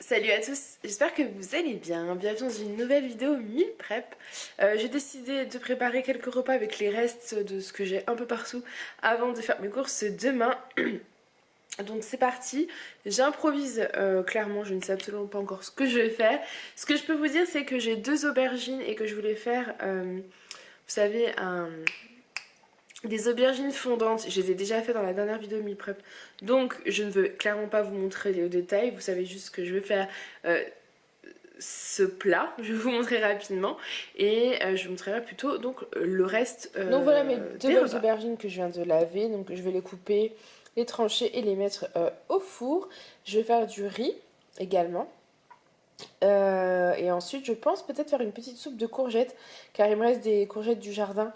Salut à tous, j'espère que vous allez bien. Bienvenue dans une nouvelle vidéo meal prep. J'ai décidé de préparer quelques repas avec les restes de ce que j'ai un peu partout avant de faire mes courses demain. Donc c'est parti, j'improvise clairement, je ne sais absolument pas encore ce que je vais faire. Ce que je peux vous dire, c'est que j'ai 2 aubergines et que je voulais faire, vous savez, des aubergines fondantes. Je les ai déjà fait dans la dernière vidéo meal prep, donc je ne veux clairement pas vous montrer les détails. Vous savez juste que je vais faire ce plat, je vais vous montrer rapidement et je vous montrerai plutôt donc le reste donc voilà mes deux belles repas. aubergines que je viens de laver. Donc je vais les couper, les trancher et les mettre au four. Je vais faire du riz également. Et ensuite je pense peut-être faire une petite soupe de courgettes car il me reste des courgettes du jardin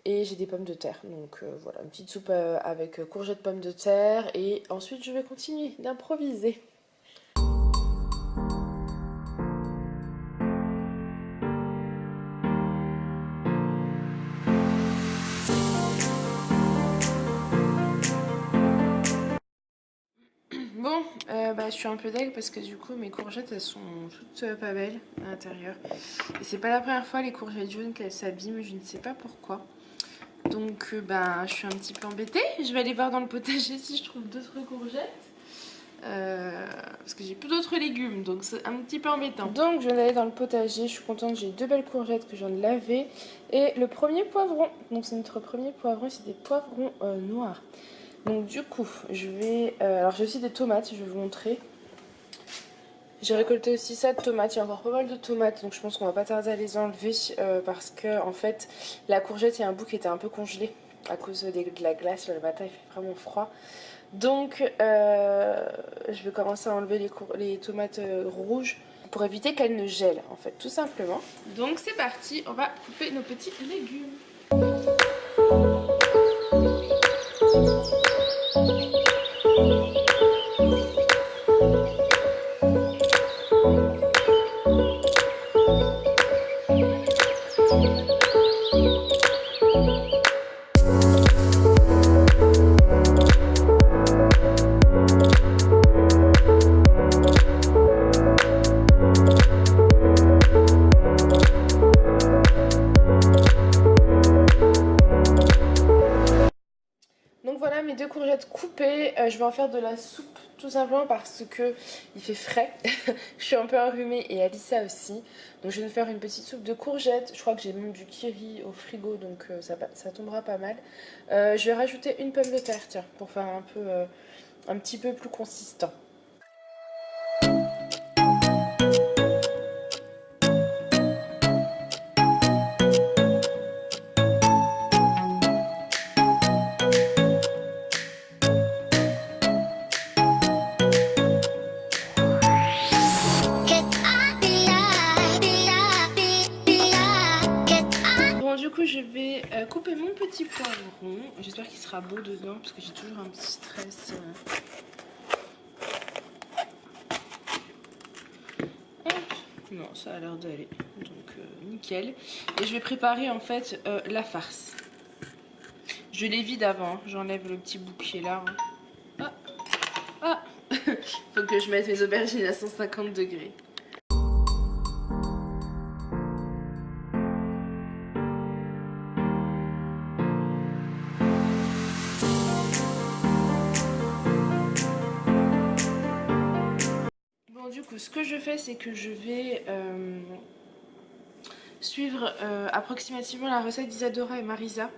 et j'ai des pommes de terre. Donc voilà, une petite soupe avec courgettes, pommes de terre et ensuite je vais continuer d'improviser. Bon, je suis un peu deg parce que du coup mes courgettes elles sont toutes pas belles à l'intérieur. Et c'est pas la première fois les courgettes jaunes qu'elles s'abîment, je ne sais pas pourquoi. Donc je suis un petit peu embêtée. Je vais aller voir dans le potager si je trouve d'autres courgettes. Parce que j'ai plus d'autres légumes, donc c'est un petit peu embêtant. Donc je viens d'aller dans le potager, je suis contente, j'ai deux belles courgettes que je viens de laver. Et le premier poivron, donc c'est notre premier poivron, c'est des poivrons noirs. Donc du coup, je vais... alors j'ai aussi des tomates, je vais vous montrer. J'ai récolté aussi ça de tomates, il y a encore pas mal de tomates, donc je pense qu'on va pas tarder à les enlever parce que en fait la courgette, il y a un bout qui était un peu congelé à cause de la glace, le matin il fait vraiment froid. Donc je vais commencer à enlever les tomates rouges pour éviter qu'elles ne gèlent en fait, tout simplement. Donc c'est parti, on va couper nos petits légumes. Donc voilà mes deux courgettes coupées, je vais en faire de la soupe tout simplement parce que il fait frais. Je suis un peu enrhumée et Alissa aussi. Donc je vais me faire une petite soupe de courgettes, je crois que j'ai même du kiri au frigo donc ça tombera pas mal. Je vais rajouter une pomme de terre tiens, pour faire un petit peu plus consistant. Du coup je vais couper mon petit poivron. J'espère qu'il sera beau dedans parce que j'ai toujours un petit stress. Hop. Non, ça a l'air d'aller. Donc nickel. Et je vais préparer en fait la farce. Je les vide avant. Hein. J'enlève le petit bout qui est là. Hein. Ah. Faut que je mette mes aubergines à 150 degrés. Du coup ce que je fais c'est que je vais suivre approximativement la recette d'Isadora et Marisa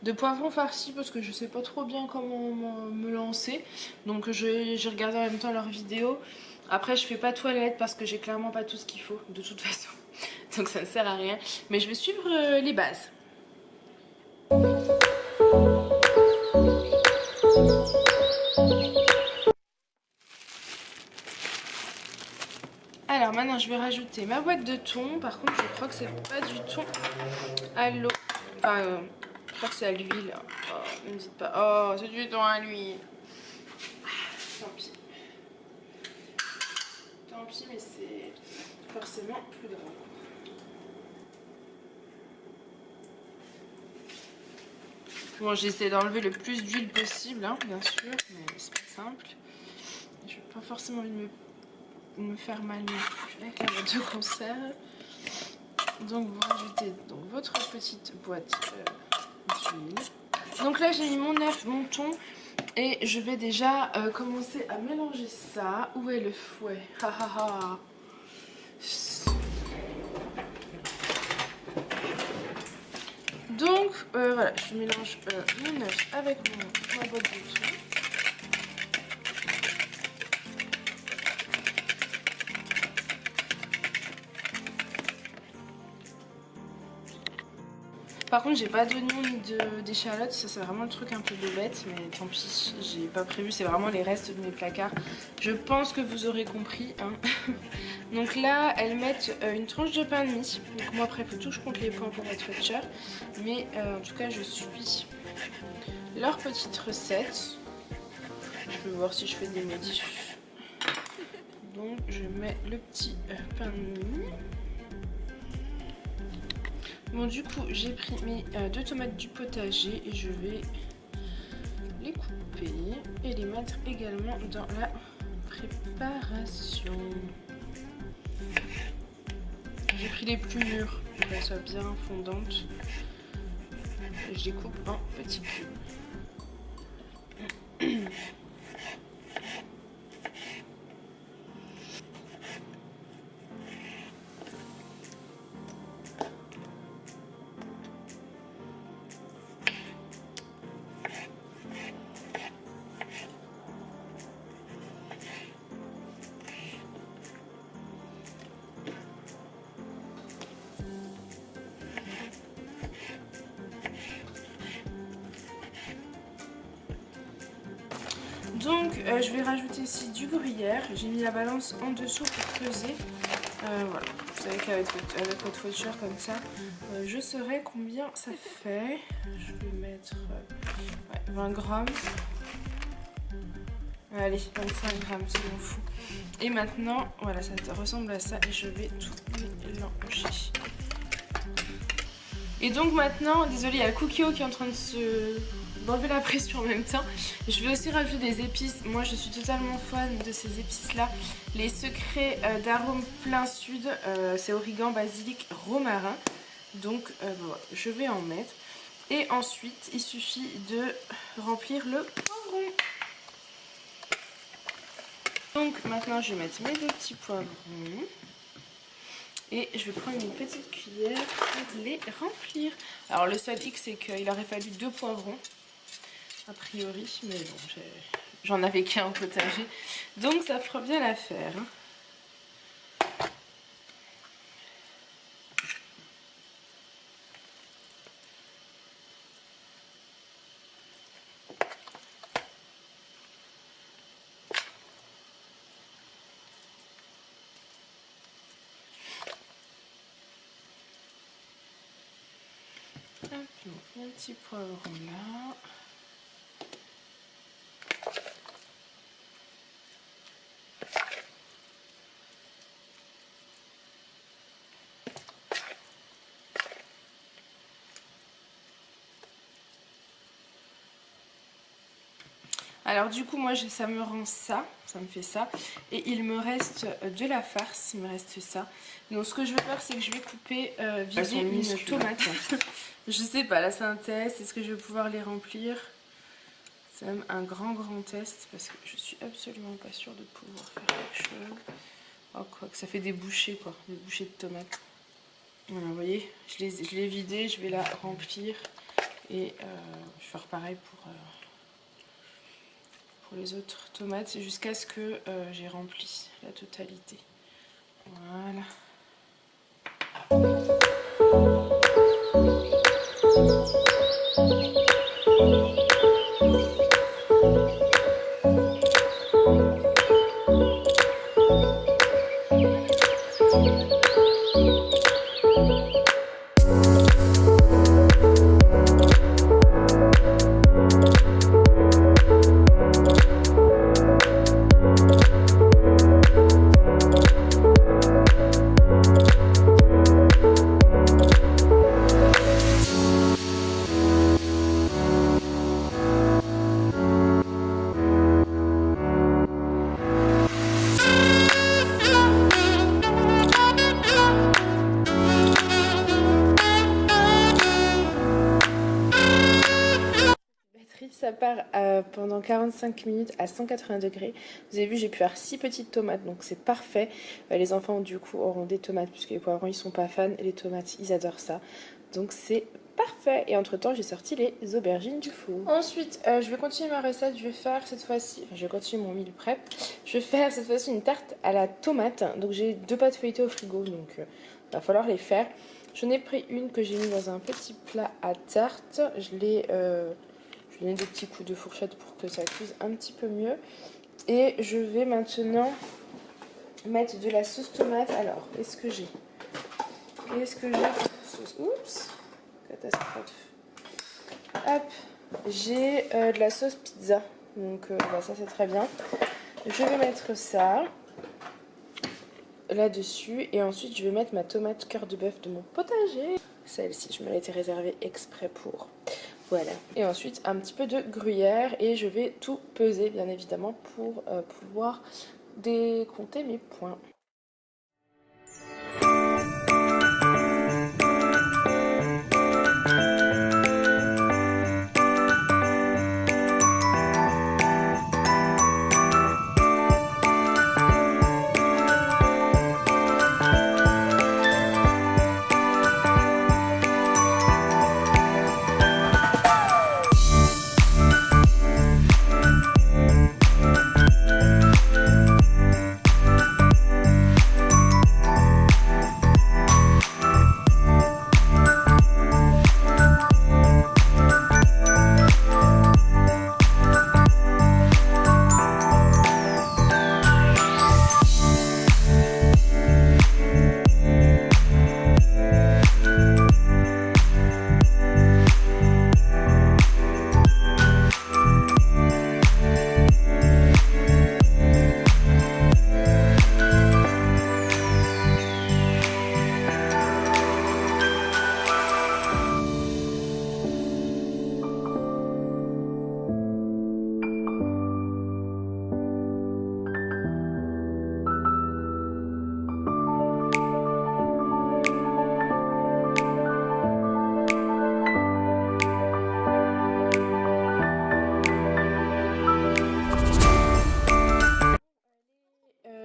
de poivrons farcis parce que je sais pas trop bien comment me lancer, donc j'ai regardé en même temps leurs vidéos. Après je fais pas toilette parce que j'ai clairement pas tout ce qu'il faut de toute façon donc ça ne sert à rien, mais je vais suivre les bases. Alors maintenant je vais rajouter ma boîte de thon. Par contre je crois que c'est pas du thon à l'eau. Enfin je crois que c'est à l'huile. Oh, ne me dites pas. Oh c'est du thon à l'huile. Tant pis. Tant pis mais c'est forcément plus grave. Bon j'essaie d'enlever le plus d'huile possible hein, bien sûr. Mais c'est pas simple. Je n'ai pas forcément envie de me me faire mal avec la boîte de conserve. Donc vous rajoutez donc votre petite boîte d'huile. Donc là j'ai mis mon œuf, mon thon et je vais déjà commencer à mélanger ça. Où est le fouet? Ha ha ha. Donc voilà, je mélange mon œuf avec ma boîte de thon. Par contre, j'ai pas d'oignons ni d'échalotes, ça c'est vraiment le truc un peu de bête, mais tant pis, j'ai pas prévu, c'est vraiment les restes de mes placards. Je pense que vous aurez compris. Hein. Donc là, elles mettent une tranche de pain de mie. Donc moi après, il faut tout que je compte les points pour être Watcher. Mais en tout cas, je suis leur petite recette. Je vais voir si je fais des modifs. Donc je mets le petit pain de mie. Bon, du coup, j'ai pris mes 2 tomates du potager et je vais les couper et les mettre également dans la préparation. J'ai pris les plus mûres pour qu'elles soient bien fondantes et je les coupe en petits cubes. Donc je vais rajouter ici du gruyère. J'ai mis la balance en dessous pour peser. Voilà, vous savez qu'avec votre voiture comme ça, je saurai combien ça fait. Je vais mettre 20 grammes. Allez, 25 grammes, c'est mon fou. Et maintenant, voilà, ça ressemble à ça et je vais tout mélanger. Et donc maintenant, désolée, il y a le Cookio qui est en train d'enlever la pression en même temps. Je vais aussi rajouter des épices. Moi je suis totalement fan de ces épices là. Les secrets d'arôme plein sud, c'est origan, basilic, romarin. Donc voilà, je vais en mettre. Et ensuite il suffit de remplir le poivron. Donc maintenant je vais mettre mes 2 petits poivrons. Et je vais prendre une petite cuillère pour les remplir. Alors le seul hic c'est qu'il aurait fallu 2 poivrons. A priori, mais bon, j'en avais qu'un au potager. Donc ça fera bien l'affaire. Un petit poivron là. Alors du coup moi ça me rend ça me fait ça. Et il me reste de la farce, il me reste ça. Donc ce que je vais faire c'est que je vais couper, vider une tomate. Je sais pas, là c'est un test, est-ce que je vais pouvoir les remplir? C'est même un grand test parce que je suis absolument pas sûre de pouvoir faire quelque chose. Oh quoi que ça fait des bouchées quoi, des bouchées de tomates. Voilà, vous voyez, je l'ai vidée, je vais la remplir et je vais faire pareil pour les autres tomates jusqu'à ce que j'ai rempli la totalité. Voilà. prépare pendant 45 minutes à 180 degrés. Vous avez vu, j'ai pu faire 6 petites tomates, donc c'est parfait. Les enfants du coup auront des tomates puisque les poivrons ils sont pas fans et les tomates ils adorent ça. Donc c'est parfait. Et entre temps j'ai sorti les aubergines du four. Ensuite je vais continuer ma recette. Je vais faire cette fois-ci, enfin je vais continuer mon meal prep. Je vais faire cette fois-ci une tarte à la tomate. Donc j'ai 2 pâtes feuilletées au frigo, donc va falloir les faire. J'en ai pris une que j'ai mis dans un petit plat à tarte. Je lui donne des petits coups de fourchette pour que ça cuise un petit peu mieux. Et je vais maintenant mettre de la sauce tomate. Alors, qu'est-ce que j'ai Oups, catastrophe. Hop, j'ai de la sauce pizza. Donc ça c'est très bien. Je vais mettre ça là-dessus et ensuite je vais mettre ma tomate cœur de bœuf de mon potager. Celle-ci, je me l'ai été réservée exprès pour. Voilà. Et ensuite un petit peu de gruyère et je vais tout peser bien évidemment pour pouvoir décompter mes points.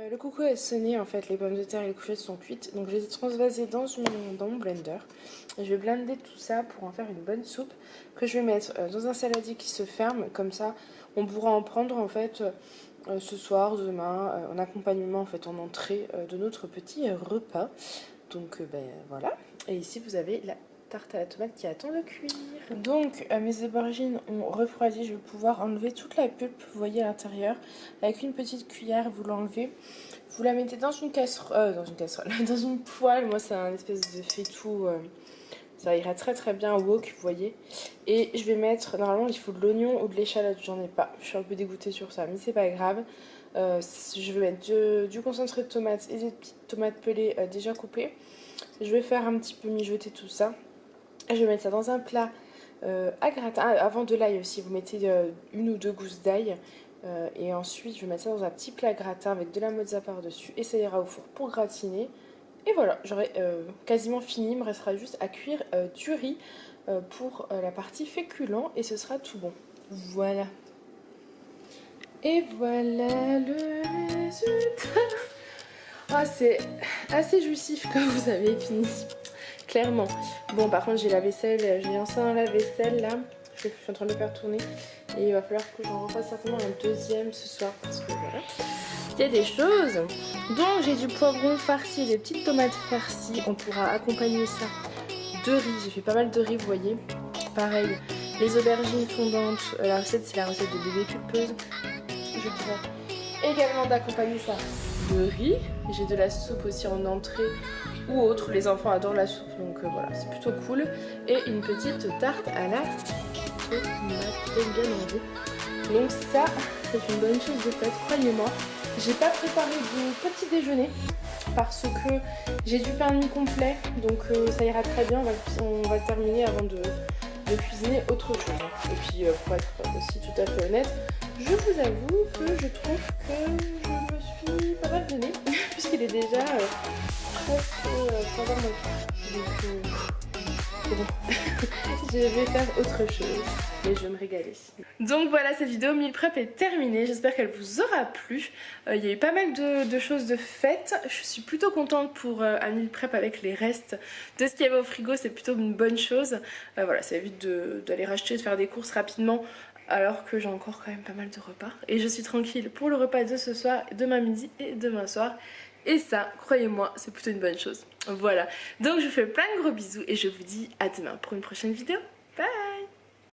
Le coucou a sonné, en fait les pommes de terre et les courgettes sont cuites, donc je les ai transvasées dans mon blender. Et je vais blender tout ça pour en faire une bonne soupe que je vais mettre dans un saladier qui se ferme, comme ça on pourra en prendre en fait ce soir, demain, en accompagnement en fait en entrée de notre petit repas. Donc voilà, et ici vous avez la tarte à la tomate qui attend de cuire. Donc mes aubergines ont refroidi, je vais pouvoir enlever toute la pulpe, vous voyez à l'intérieur, avec une petite cuillère, vous l'enlevez, vous la mettez dans une casserole, dans une poêle, moi c'est un espèce de faitout, ça ira très très bien au wok, vous voyez. Et je vais mettre, normalement il faut de l'oignon ou de l'échalote, j'en ai pas, je suis un peu dégoûtée sur ça, mais c'est pas grave. Je vais mettre du concentré de tomates et des petites tomates pelées déjà coupées. Je vais faire un petit peu mijoter tout ça. Je vais mettre ça dans un plat à gratin. Avant de l'ail aussi, vous mettez 1 ou 2 gousses d'ail. Et ensuite, je vais mettre ça dans un petit plat gratin avec de la mozza par-dessus. Et ça ira au four pour gratiner. Et voilà, j'aurai quasiment fini. Il me restera juste à cuire du riz pour la partie féculent. Et ce sera tout bon. Voilà. Et voilà le résultat. Ah, c'est assez jouissif quand vous avez fini. Clairement. Bon, par contre, j'ai la vaisselle, j'ai lancé dans la vaisselle là. Je suis en train de le faire tourner. Et il va falloir que j'en refasse certainement un deuxième ce soir. Parce que voilà. Il y a des choses. Donc, j'ai du poivron farci et des petites tomates farcies. On pourra accompagner ça de riz. J'ai fait pas mal de riz, vous voyez. Pareil, les aubergines fondantes. La recette, c'est la recette de bébé pulpeuse. Je dirais également d'accompagner ça de riz. J'ai de la soupe aussi en entrée ou autre, les enfants adorent la soupe donc voilà, c'est plutôt cool. Et une petite tarte à la tomate bien en goût. Donc ça, c'est une bonne chose de faite, croyez-moi. J'ai pas préparé du petit déjeuner parce que j'ai du pain de mie complet, donc ça ira très bien, on va le terminer avant de cuisiner autre chose. Et puis pour être aussi tout à fait honnête, je vous avoue que je trouve que je me suis pas mal donnée puisqu'il est déjà presque 3h moins. Donc Bon, je vais faire autre chose, mais je vais me régaler. Donc voilà, cette vidéo meal prep est terminée, j'espère qu'elle vous aura plu. Il y a eu pas mal de choses de faites, je suis plutôt contente pour un meal prep avec les restes de ce qu'il y avait au frigo, c'est plutôt une bonne chose. Voilà, ça évite d'aller racheter, de faire des courses rapidement, alors que j'ai encore quand même pas mal de repas. Et je suis tranquille pour le repas de ce soir, demain midi et demain soir. Et ça, croyez-moi, c'est plutôt une bonne chose. Voilà, donc je vous fais plein de gros bisous et je vous dis à demain pour une prochaine vidéo.